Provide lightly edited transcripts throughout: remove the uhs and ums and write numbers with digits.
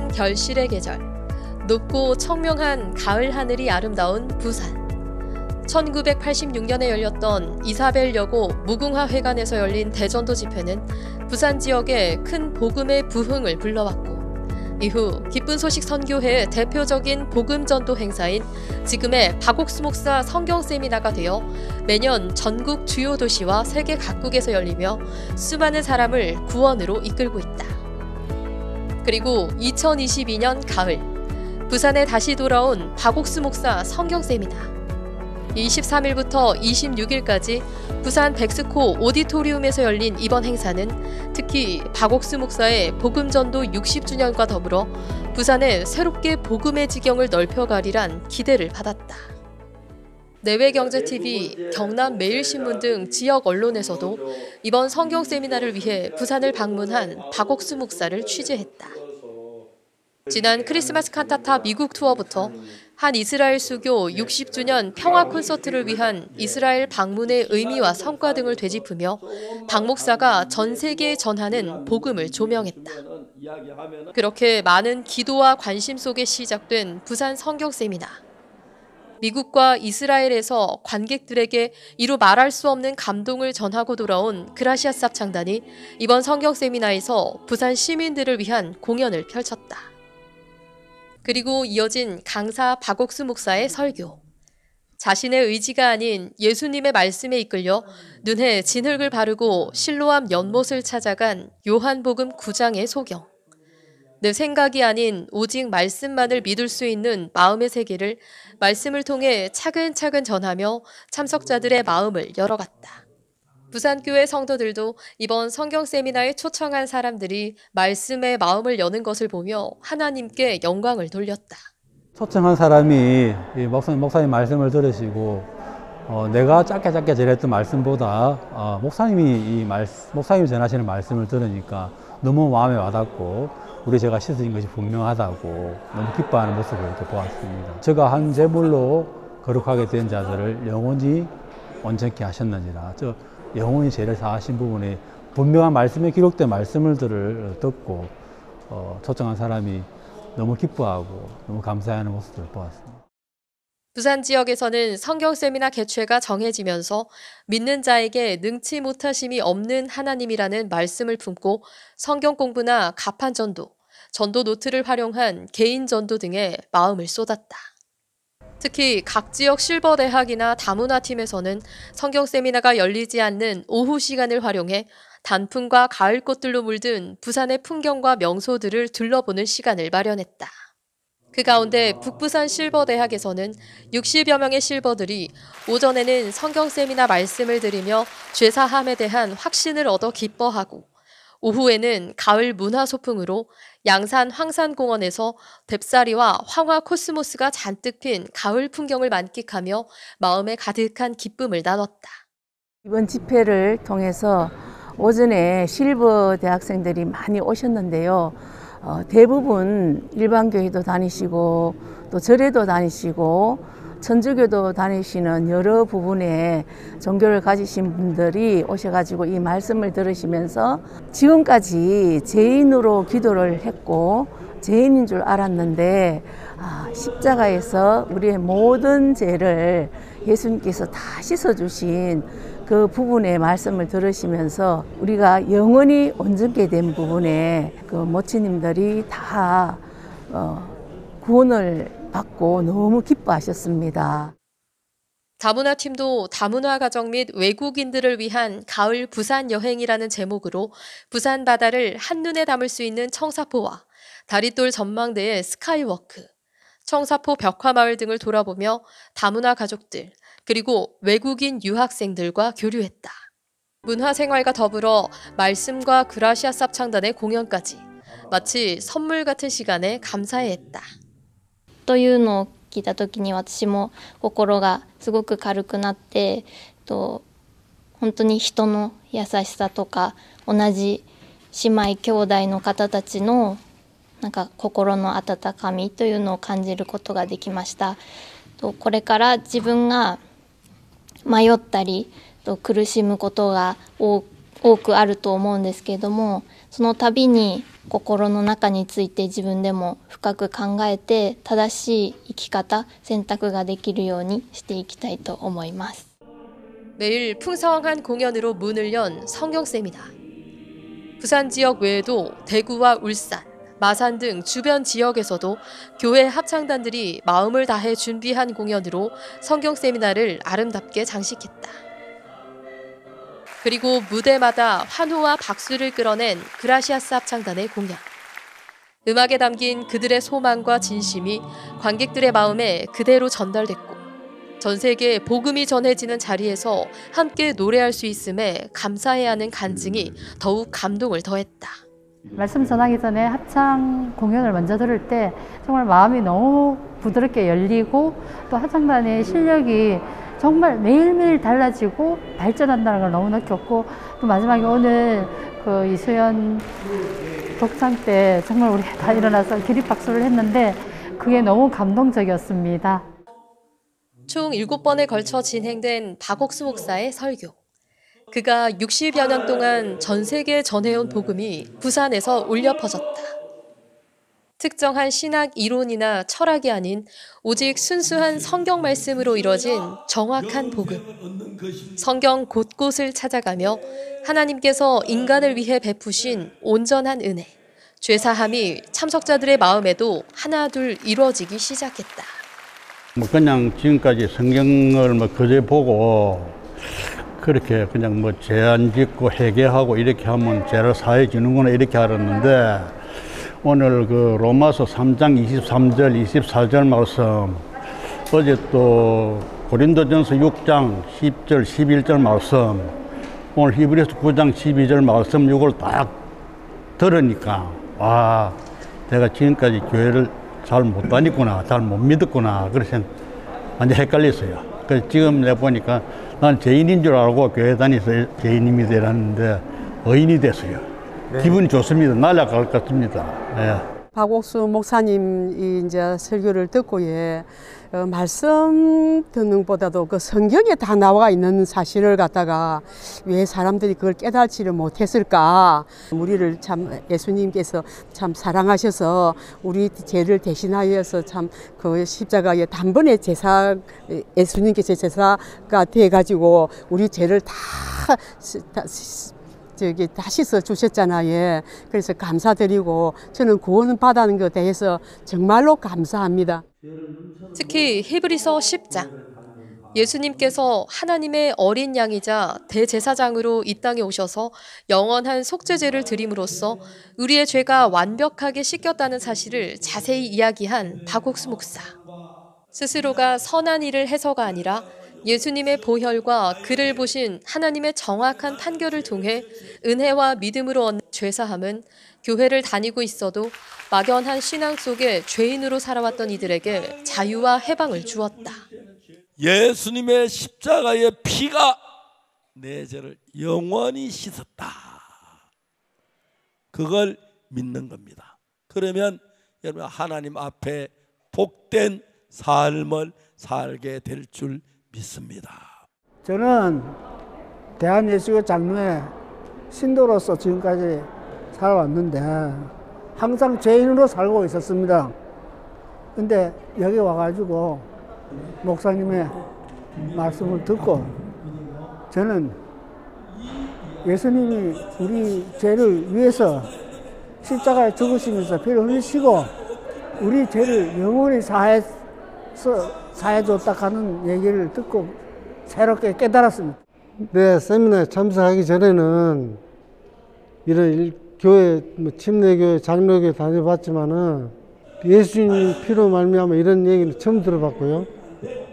푸른 결실의 계절, 높고 청명한 가을 하늘이 아름다운 부산. 1986년에 열렸던 이사벨여고 무궁화회관에서 열린 대전도 집회는 부산 지역에 큰 복음의 부흥을 불러왔고, 이후 기쁜 소식 선교회의 대표적인 복음전도 행사인 지금의 박옥수 목사 성경 세미나가 되어 매년 전국 주요 도시와 세계 각국에서 열리며 수많은 사람을 구원으로 이끌고 있다. 그리고 2022년 가을, 부산에 다시 돌아온 박옥수 목사 성경 세미나. 23일부터 26일까지 부산 백스코 오디토리움에서 열린 이번 행사는 특히 박옥수 목사의 복음전도 60주년과 더불어 부산에 새롭게 복음의 지경을 넓혀가리란 기대를 받았다. 내외경제TV, 경남매일신문 등 지역 언론에서도 이번 성경 세미나를 위해 부산을 방문한 박옥수 목사를 취재했다. 지난 크리스마스 칸타타 미국 투어부터 한 이스라엘 수교 60주년 평화 콘서트를 위한 이스라엘 방문의 의미와 성과 등을 되짚으며 박 목사가 전 세계에 전하는 복음을 조명했다. 그렇게 많은 기도와 관심 속에 시작된 부산 성경 세미나. 미국과 이스라엘에서 관객들에게 이루 말할 수 없는 감동을 전하고 돌아온 그라시아 쌉창단이 이번 성경 세미나에서 부산 시민들을 위한 공연을 펼쳤다. 그리고 이어진 강사 박옥수 목사의 설교. 자신의 의지가 아닌 예수님의 말씀에 이끌려 눈에 진흙을 바르고 실로암 연못을 찾아간 요한복음 9장의 소경. 내 생각이 아닌 오직 말씀만을 믿을 수 있는 마음의 세계를 말씀을 통해 차근차근 전하며 참석자들의 마음을 열어갔다. 부산교회 성도들도 이번 성경 세미나에 초청한 사람들이 말씀의 마음을 여는 것을 보며 하나님께 영광을 돌렸다. 초청한 사람이 목사님 말씀을 들으시고 내가 짧게 전했던 말씀보다 목사님이 전하시는 말씀을 들으니까 너무 마음에 와닿고 우리 제가 씻어진 것이 분명하다고 너무 기뻐하는 모습을 이렇게 보았습니다. 제가 한 제물로 거룩하게 된 자들을 영원히 온전케 하셨느니라. 영혼이 죄를 사하신 부분에 분명한 말씀에 기록된 말씀을 듣고 초청한 사람이 너무 기뻐하고 너무 감사해하는 모습을 보았습니다. 부산 지역에서는 성경 세미나 개최가 정해지면서 믿는 자에게 능치 못하심이 없는 하나님이라는 말씀을 품고 성경 공부나 가판 전도, 전도 노트를 활용한 개인 전도 등에 마음을 쏟았다. 특히 각 지역 실버대학이나 다문화팀에서는 성경 세미나가 열리지 않는 오후 시간을 활용해 단풍과 가을꽃들로 물든 부산의 풍경과 명소들을 둘러보는 시간을 마련했다. 그 가운데 북부산 실버대학에서는 60여 명의 실버들이 오전에는 성경 세미나 말씀을 들으며 죄사함에 대한 확신을 얻어 기뻐하고, 오후에는 가을 문화 소풍으로 양산 황산공원에서 뎁사리와 황화 코스모스가 잔뜩 핀 가을 풍경을 만끽하며 마음에 가득한 기쁨을 나눴다. 이번 집회를 통해서 오전에 실버 대학생들이 많이 오셨는데요. 대부분 일반교회도 다니시고 또 절에도 다니시고 천주교도 다니시는 여러 부분의 종교를 가지신 분들이 오셔가지고 이 말씀을 들으시면서 지금까지 죄인으로 기도를 했고 죄인인 줄 알았는데 십자가에서 우리의 모든 죄를 예수님께서 다 씻어주신 그 부분의 말씀을 들으시면서 우리가 영원히 온전케 된 부분에 그 모치님들이 다 구원을 받고 너무 기뻐하셨습니다. 다문화팀도 다문화 가정 및 외국인들을 위한 가을 부산 여행이라는 제목으로 부산 바다를 한눈에 담을 수 있는 청사포와 다리돌 전망대의 스카이워크, 청사포 벽화마을 등을 돌아보며 다문화 가족들, 그리고 외국인 유학생들과 교류했다. 문화생활과 더불어 말씀과 그라시아 쌉창단의 공연까지 마치 선물 같은 시간에 감사해했다. というのを聞いた時に私も心がすごく軽くなって本当に人の優しさとか同じ姉妹兄弟の方たちのなんか心の温かみというのを感じることができました。これから自分が迷ったり苦しむことが多くあると思うんですけれども、その度に心の中について自分でも深く考えて正しい生き方、選択ができるようにしていきたいと思います。 매일 풍성한 공연으로 문을 연 성경세미나. 부산 지역 외에도 대구와 울산, 마산 등 주변 지역에서도 교회 합창단들이 마음을 다해 준비한 공연으로 성경세미나를 아름답게 장식했다. 그리고 무대마다 환호와 박수를 끌어낸 그라시아스 합창단의 공연. 음악에 담긴 그들의 소망과 진심이 관객들의 마음에 그대로 전달됐고 전 세계에 복음이 전해지는 자리에서 함께 노래할 수 있음에 감사해야 하는 간증이 더욱 감동을 더했다. 말씀 전하기 전에 합창 공연을 먼저 들을 때 정말 마음이 너무 부드럽게 열리고 또 합창단의 실력이 정말 매일매일 달라지고 발전한다는 걸 너무 느꼈고 또 마지막에 오늘 그 이수연 독창 때 정말 우리 다 일어나서 기립박수를 했는데 그게 너무 감동적이었습니다. 총 7번에 걸쳐 진행된 박옥수 목사의 설교. 그가 60여 년 동안 전 세계에 전해온 복음이 부산에서 울려 퍼졌다. 특정한 신학 이론이나 철학이 아닌 오직 순수한 성경 말씀으로 이뤄진 정확한 복음. 성경 곳곳을 찾아가며 하나님께서 인간을 위해 베푸신 온전한 은혜, 죄사함이 참석자들의 마음에도 하나둘 이루어지기 시작했다. 뭐 그냥 지금까지 성경을 뭐 그저 보고 그렇게 그냥 뭐 죄 안 짓고 회개하고 이렇게 하면 죄를 사해지는구나 이렇게 알았는데 오늘 그 로마서 3장 23절 24절 말씀 어제 또 고린도전서 6장 10절 11절 말씀 오늘 히브리서 9장 12절 말씀 이걸 딱 들으니까 와 내가 지금까지 교회를 잘 못 다녔구나, 잘 못 믿었구나. 그래서 완전 헷갈렸어요. 그래서 지금 내가 보니까 난 죄인인 줄 알고 교회 다니서 죄인임이 되라는데 의인이 됐어요. 네. 기분이 좋습니다. 날아갈 것 같습니다. 예. 박옥수 목사님 이제 설교를 듣고 말씀 듣는 것보다도 그 성경에 다 나와 있는 사실을 갖다가 왜 사람들이 그걸 깨닫지를 못했을까? 우리를 참 예수님께서 참 사랑하셔서 우리 죄를 대신하여서 참 그 십자가에 단번에 제사 예수님께서 제사가 돼 가지고 우리 죄를 다 씻어 주셨잖아요. 예. 그래서 감사드리고 저는 구원 받은 것에 대해서 정말로 감사합니다. 특히 히브리서 10장. 예수님께서 하나님의 어린 양이자 대제사장으로 이 땅에 오셔서 영원한 속죄제를 드림으로써 우리의 죄가 완벽하게 씻겼다는 사실을 자세히 이야기한 박옥수 목사. 스스로가 선한 일을 해서가 아니라 예수님의 보혈과 그를 보신 하나님의 정확한 판결을 통해 은혜와 믿음으로 얻는 죄사함은 교회를 다니고 있어도 막연한 신앙 속에 죄인으로 살아왔던 이들에게 자유와 해방을 주었다. 예수님의 십자가의 피가 내 죄를 영원히 씻었다. 그걸 믿는 겁니다. 그러면 여러분 하나님 앞에 복된 삶을 살게 될 줄 믿습니다. 저는 대한예수교 장로의 신도로서 지금까지 살아왔는데 항상 죄인으로 살고 있었습니다. 근데 여기 와가지고 목사님의 말씀을 듣고 저는 예수님이 우리 죄를 위해서 십자가에 죽으시면서 피를 흘리시고 우리 죄를 영원히 사해줬다 하는 얘기를 듣고 새롭게 깨달았습니다. 네, 세미나에 참석하기 전에는 이런 교회, 침례교회, 장로교회 다녀봤지만은 예수님 피로 말미암아 이런 얘기는 처음 들어봤고요.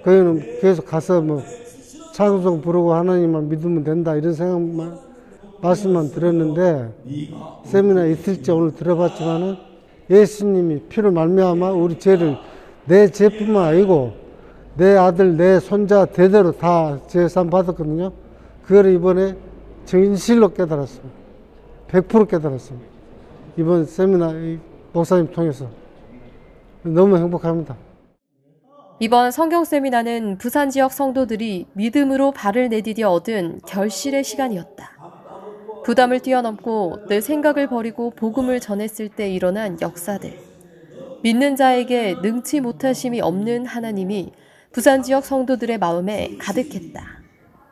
거기는 계속 가서 찬송 부르고 하나님만 믿으면 된다 이런 생각만 말씀만 들었는데 세미나 이틀째 오늘 들어봤지만은 예수님이 피로 말미암아 우리 죄를 내 죄뿐만 아니고 내 아들, 내 손자 대대로 다 제산 받았거든요. 그걸 이번에 진실로 깨달았습니다. 100% 깨달았습니다. 이번 세미나 목사님 통해서 너무 행복합니다. 이번 성경 세미나는 부산 지역 성도들이 믿음으로 발을 내디뎌 얻은 결실의 시간이었다. 부담을 뛰어넘고 내 생각을 버리고 복음을 전했을 때 일어난 역사들. 믿는 자에게 능치 못하심이 없는 하나님이 부산 지역 성도들의 마음에 가득했다.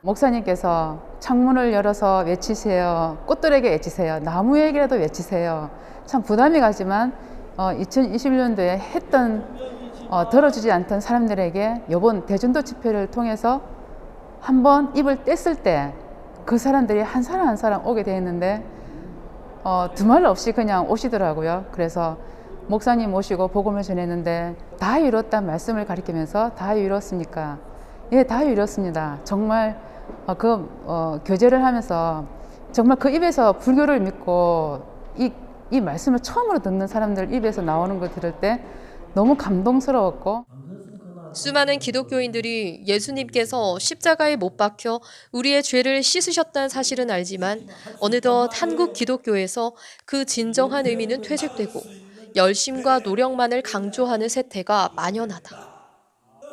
목사님께서 창문을 열어서 외치세요. 꽃들에게 외치세요. 나무에게라도 외치세요. 참 부담이 가지만 2021년도에 했던 들어주지 않던 사람들에게 이번 대전도 집회를 통해서 한번 입을 뗐을 때 그 사람들이 한 사람 한 사람 오게 되었는데 두말 없이 그냥 오시더라고요. 그래서 목사님 모시고 복음을 전했는데 다 이뤘다는 말씀을 가리키면서 다 이뤘습니까? 예, 다 이뤘습니다. 정말 교제를 하면서 정말 그 입에서 불교를 믿고 이 말씀을 처음으로 듣는 사람들 입에서 나오는 걸 들을 때 너무 감동스러웠고, 수많은 기독교인들이 예수님께서 십자가에 못 박혀 우리의 죄를 씻으셨다는 사실은 알지만 어느덧 한국 기독교에서 그 진정한 의미는 퇴색되고 열심과 노력만을 강조하는 세태가 만연하다.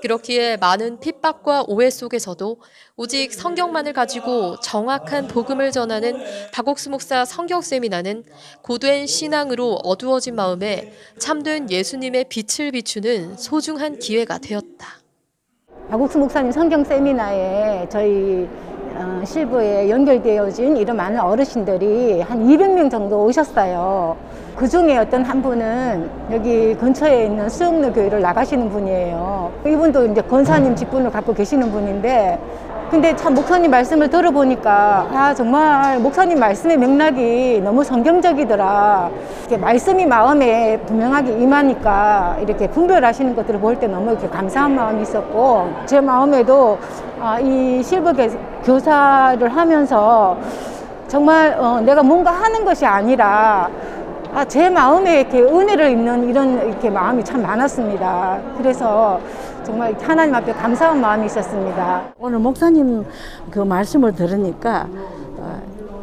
그렇기에 많은 핍박과 오해 속에서도 오직 성경만을 가지고 정확한 복음을 전하는 박옥수 목사 성경 세미나는 고된 신앙으로 어두워진 마음에 참된 예수님의 빛을 비추는 소중한 기회가 되었다. 박옥수 목사님 성경 세미나에 저희 실버에 연결되어진 이런 많은 어르신들이 한 200명 정도 오셨어요. 그 중에 어떤 한 분은 여기 근처에 있는 수영로 교회를 나가시는 분이에요. 이분도 이제 권사님 직분을 갖고 계시는 분인데, 근데 참 목사님 말씀을 들어보니까 정말 목사님 말씀의 맥락이 너무 성경적이더라. 이렇게 말씀이 마음에 분명하게 임하니까 이렇게 분별하시는 것들을 볼 때 너무 이렇게 감사한 마음이 있었고, 제 마음에도 이 실버 교사를 하면서 정말 내가 뭔가 하는 것이 아니라 제 마음에 이렇게 은혜를 입는 이런 이렇게 마음이 참 많았습니다. 그래서 정말 하나님 앞에 감사한 마음이 있었습니다. 오늘 목사님 그 말씀을 들으니까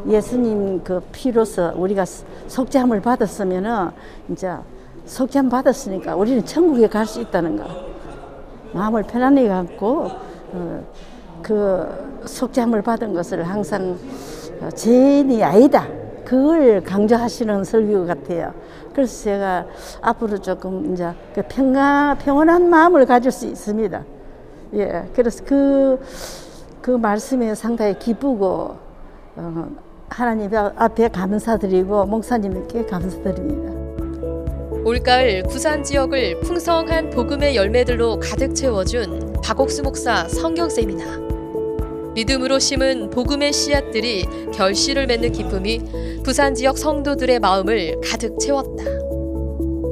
예수님 그 피로서 우리가 속죄함을 받았으면은 이제 속죄함 받았으니까 우리는 천국에 갈 수 있다는 거 마음을 편안히 갖고 그 속죄함을 받은 것을 항상 죄인이 아니다. 그걸 강조하시는 설교 같아요. 그래서 제가 앞으로 조금 이제 그 평온한 마음을 가질 수 있습니다. 예, 그래서 그 말씀에 상당히 기쁘고 하나님 앞에 감사드리고 목사님께 감사드립니다. 올가을 부산 지역을 풍성한 복음의 열매들로 가득 채워준 박옥수 목사 성경 세미나. 믿음으로 심은 복음의 씨앗들이 결실을 맺는 기쁨이 부산 지역 성도들의 마음을 가득 채웠다.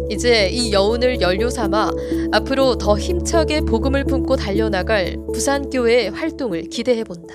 이제 이 여운을 연료 삼아 앞으로 더 힘차게 복음을 품고 달려나갈 부산교회의 활동을 기대해본다.